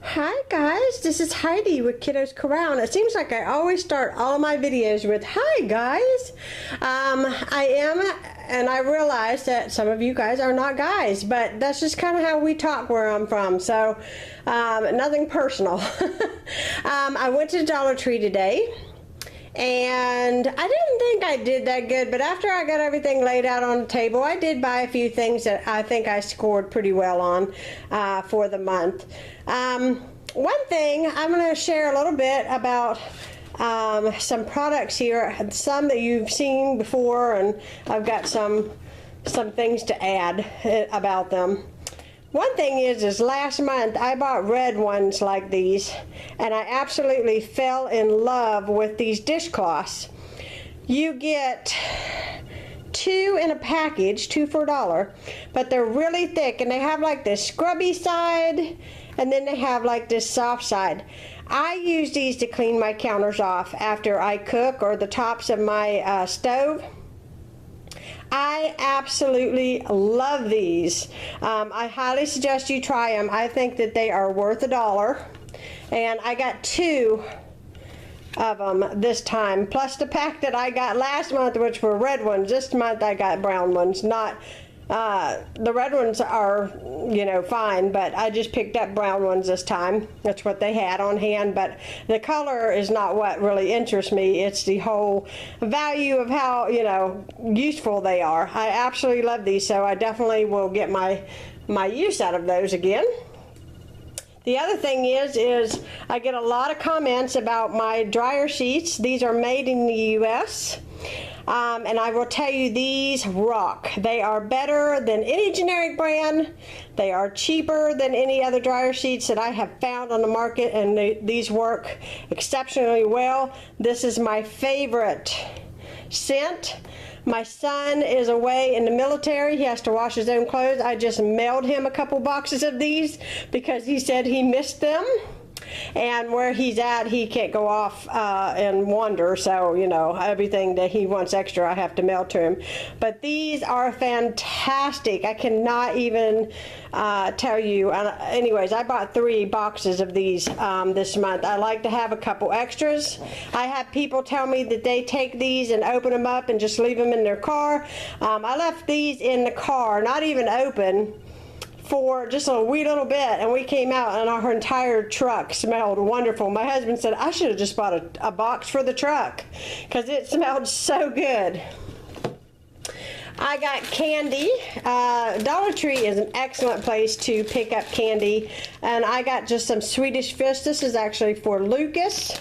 Hi guys, this is Heidi with Kiddos Corral, and it seems like I always start all of my videos with hi guys. I am, and I realize that some of you guys are not guys, but that's just kind of how we talk where I'm from, so nothing personal. I went to the Dollar Tree today, and I didn't think I did that good, but after I got everything laid out on the table, I did buy a few things that I think I scored pretty well on for the month. One thing, I'm going to share a little bit about some products here, some that you've seen before, and I've got some things to add about them. One thing is last month I bought red ones like these, and I absolutely fell in love with these dishcloths. You get 2 in a package, 2 for $1, but they're really thick, and they have like this scrubby side, and then they have like this soft side. I use these to clean my counters off after I cook, or the tops of my stove. I absolutely love these. I highly suggest you try them. I think that they are worth $1, and I got 2 of them this time, plus the pack that I got last month, which were red ones. This month I got brown ones. Not the red ones are, you know, fine, but I just picked up brown ones this time. That's what they had on hand, but the color is not what really interests me. It's the whole value of how, you know, useful they are. I absolutely love these, so I definitely will get my use out of those again. The other thing is I get a lot of comments about my dryer sheets. These are made in the US. And I will tell you, these rock. They are better than any generic brand. They are cheaper than any other dryer sheets that I have found on the market, and these work exceptionally well. This is my favorite scent. My son is away in the military. He has to wash his own clothes. I just mailed him a couple boxes of these because he said he missed them. And where he's at, he can't go off and wander, so, you know, everything that he wants extra I have to mail to him. But these are fantastic. I cannot even tell you. Anyways, I bought 3 boxes of these this month. I like to have a couple extras. I have people tell me that they take these and open them up and just leave them in their car. I left these in the car, not even open, for just a wee little bit, and we came out and our entire truck smelled wonderful. My husband said I should have just bought a box for the truck because it smelled so good. I got candy. Dollar Tree is an excellent place to pick up candy, and I got just some Swedish Fish. This is actually for Lucas.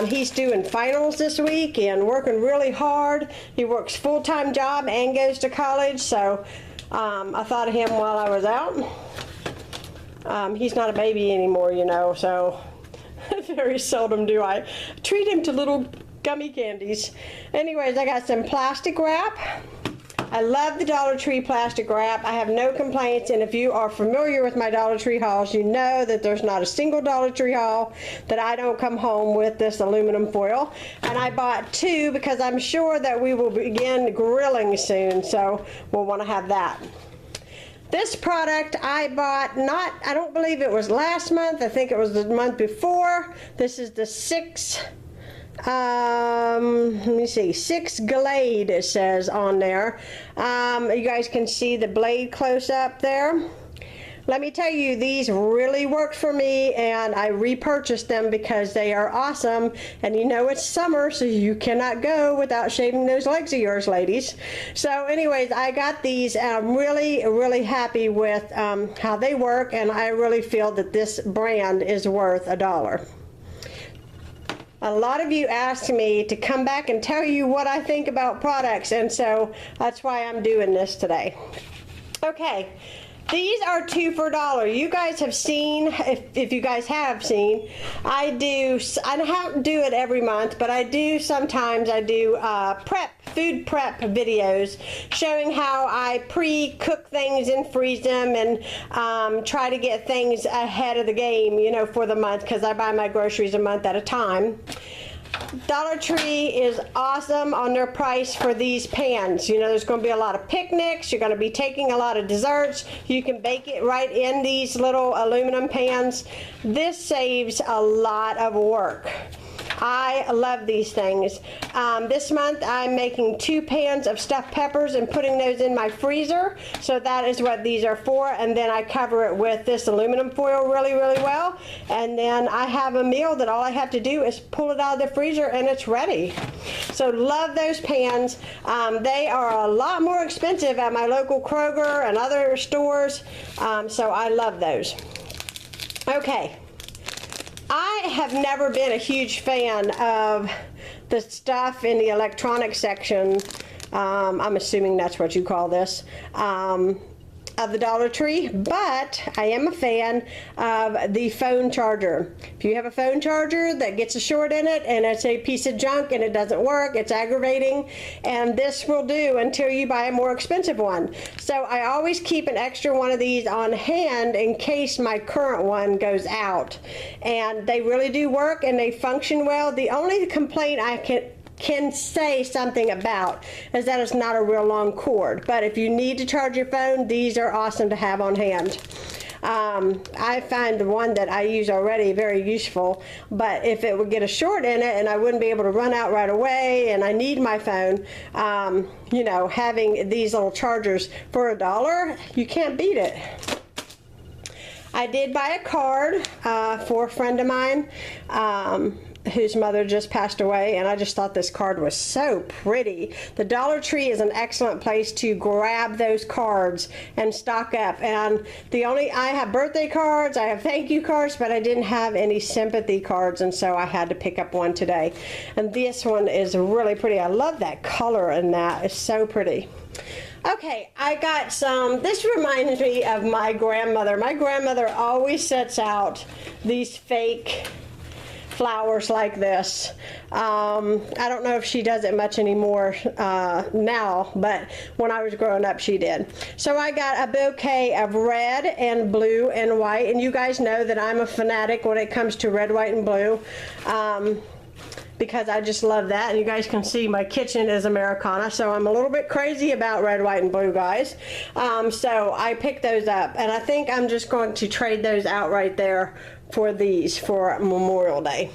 He's doing finals this week and working really hard. He works full-time job and goes to college, so I thought of him while I was out. He's not a baby anymore, you know, so very seldom do I treat him to little gummy candies. Anyways, I got some plastic wrap. I love the Dollar Tree plastic wrap. I have no complaints, and if you are familiar with my Dollar Tree hauls, you know that there's not a single Dollar Tree haul that I don't come home with this aluminum foil. And I bought 2 because I'm sure that we will begin grilling soon, so we'll want to have that. This product I bought, I don't believe it was last month, I think it was the month before. This is the 6 Glade, it says on there. You guys can see the blade close up there. Let me tell you, these really worked for me, and I repurchased them because they are awesome. And you know it's summer, so you cannot go without shaving those legs of yours, ladies. So anyways, I got these, and I'm really happy with how they work, and I really feel that this brand is worth $1. A lot of you asked me to come back and tell you what I think about products, and so that's why I'm doing this today. Okay, these are 2 for $1. You guys have seen, if you guys have seen, I don't do it every month, but I do sometimes. I do food prep videos showing how I pre-cook things and freeze them, and try to get things ahead of the game, you know, for the month, because I buy my groceries a month at a time. Dollar Tree is awesome on their price for these pans. You know, there's going to be a lot of picnics. You're going to be taking a lot of desserts. You can bake it right in these little aluminum pans. This saves a lot of work. I love these things. This month I'm making 2 pans of stuffed peppers and putting those in my freezer. So that is what these are for. And then I cover it with this aluminum foil really, really well. And then I have a meal that all I have to do is pull it out of the freezer and it's ready. So love those pans. They are a lot more expensive at my local Kroger and other stores. So I love those. Okay. I have never been a huge fan of the stuff in the electronics section. I'm assuming that's what you call this, of the Dollar Tree, but I am a fan of the phone charger. If you have a phone charger that gets a short in it and it's a piece of junk and it doesn't work, it's aggravating, and this will do until you buy a more expensive one. So I always keep an extra one of these on hand in case my current one goes out, and they really do work and they function well. The only complaint I can say something about is that it's not a real long cord, but if you need to charge your phone, these are awesome to have on hand. I find the one that I use already very useful, but if it would get a short in it and I wouldn't be able to run out right away and I need my phone, you know, having these little chargers for $1, you can't beat it. I did buy a card for a friend of mine whose mother just passed away, and I just thought this card was so pretty. The Dollar Tree is an excellent place to grab those cards and stock up. And I have birthday cards, I have thank you cards, but I didn't have any sympathy cards, and so I had to pick up one today. And this one is really pretty. I love that color, and that is so pretty. Okay, I got some, this reminds me of my grandmother. My grandmother always sets out these fake flowers like this. I don't know if she does it much anymore now, but when I was growing up she did. So I got a bouquet of red and blue and white, and you guys know that I'm a fanatic when it comes to red, white, and blue. Because I just love that, and you guys can see my kitchen is Americana, so I'm a little bit crazy about red, white, and blue, guys. So I picked those up, and I think I'm just going to trade those out right there for these for Memorial Day.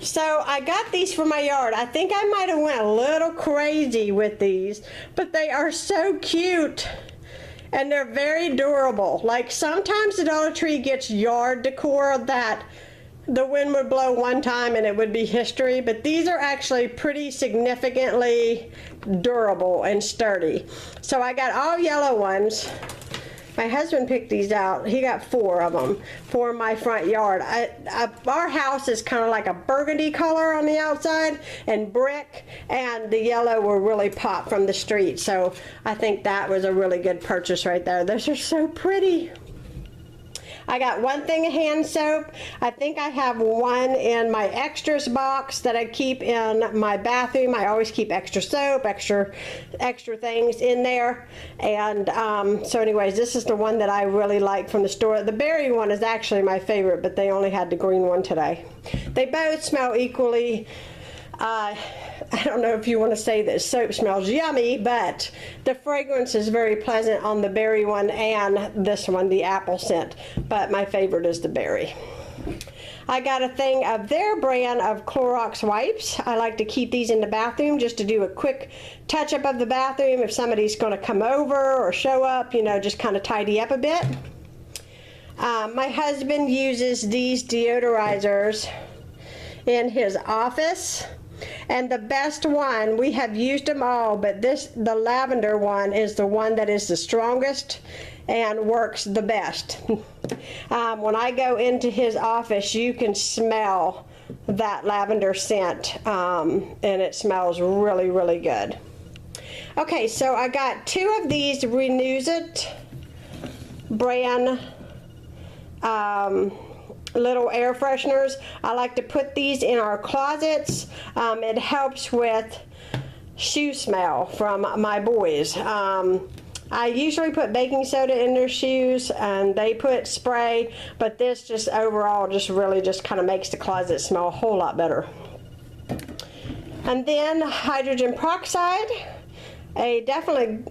So I got these for my yard. I think I might have went a little crazy with these, but they are so cute. And they're very durable. Like, sometimes the Dollar Tree gets yard decor that the wind would blow one time and it would be history, but these are actually pretty significantly durable and sturdy. So I got all yellow ones. My husband picked these out. He got 4 of them for my front yard. Our house is kind of like a burgundy color on the outside and brick, and the yellow will really pop from the street. So I think that was a really good purchase right there. Those are so pretty. I got 1 thing of hand soap. I think I have 1 in my extras box that I keep in my bathroom. I always keep extra soap, extra things in there. And so anyways, this is the one that I really like from the store. The berry one is actually my favorite, but they only had the green one today. They both smell equally. I don't know if you want to say that soap smells yummy, but the fragrance is very pleasant on the berry one and this one, the apple scent. But my favorite is the berry. I got a thing of their brand of Clorox wipes. I like to keep these in the bathroom just to do a quick touch-up of the bathroom if somebody's going to come over or show up, you know, just kind of tidy up a bit. My husband uses these deodorizers in his office. And the best one, we have used them all, but the lavender one is the one that is the strongest and works the best. When I go into his office, you can smell that lavender scent, and it smells really, really good. Okay, so I got 2 of these Renews It brand little air fresheners. I like to put these in our closets. It helps with shoe smell from my boys. I usually put baking soda in their shoes and they put spray, but this just overall just really just kind of makes the closet smell a whole lot better. And then hydrogen peroxide. Definitely,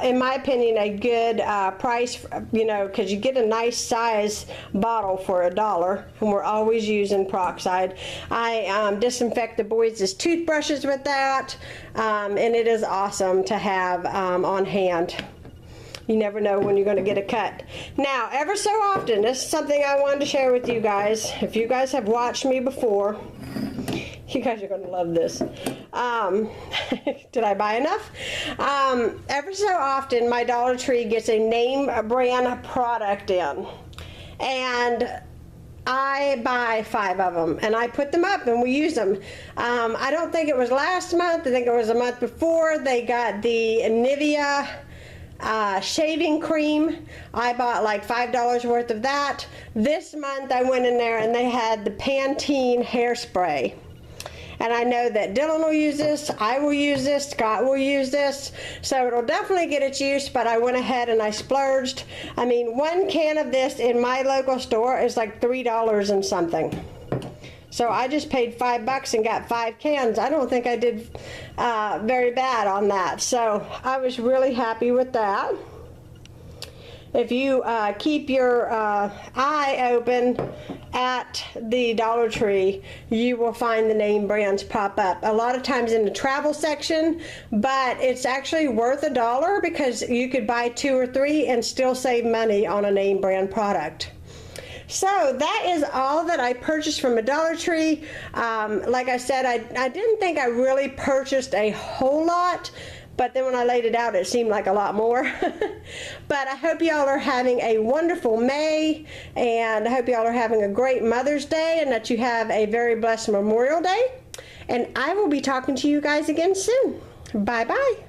in my opinion, a good price, you know, because you get a nice size bottle for $1, and we're always using peroxide. I disinfect the boys' toothbrushes with that, and it is awesome to have on hand. You never know when you're going to get a cut. Now, ever so often, this is something I wanted to share with you guys. If you guys have watched me before, you guys are going to love this. Did I buy enough? Ever so often, my Dollar Tree gets a name brand product in. And I buy 5 of them, and I put them up, and we use them. I don't think it was last month. I think it was a month before. They got the Nivea shaving cream. I bought like $5 worth of that. This month, I went in there, and they had the Pantene hairspray. And I know that Dylan will use this, I will use this, Scott will use this, so it'll definitely get its use, but I went ahead and I splurged. I mean, 1 can of this in my local store is like $3 and something. So I just paid $5 and got 5 cans. I don't think I did very bad on that, so I was really happy with that. If you keep your eye open at the Dollar Tree, you will find the name brands pop up. A lot of times in the travel section, but it's actually worth $1 because you could buy 2 or 3 and still save money on a name brand product. So that is all that I purchased from a Dollar Tree. Like I said, I didn't think I really purchased a whole lot, but then when I laid it out, it seemed like a lot more. But I hope y'all are having a wonderful May, and I hope y'all are having a great Mother's Day, and that you have a very blessed Memorial Day. And I will be talking to you guys again soon. Bye-bye.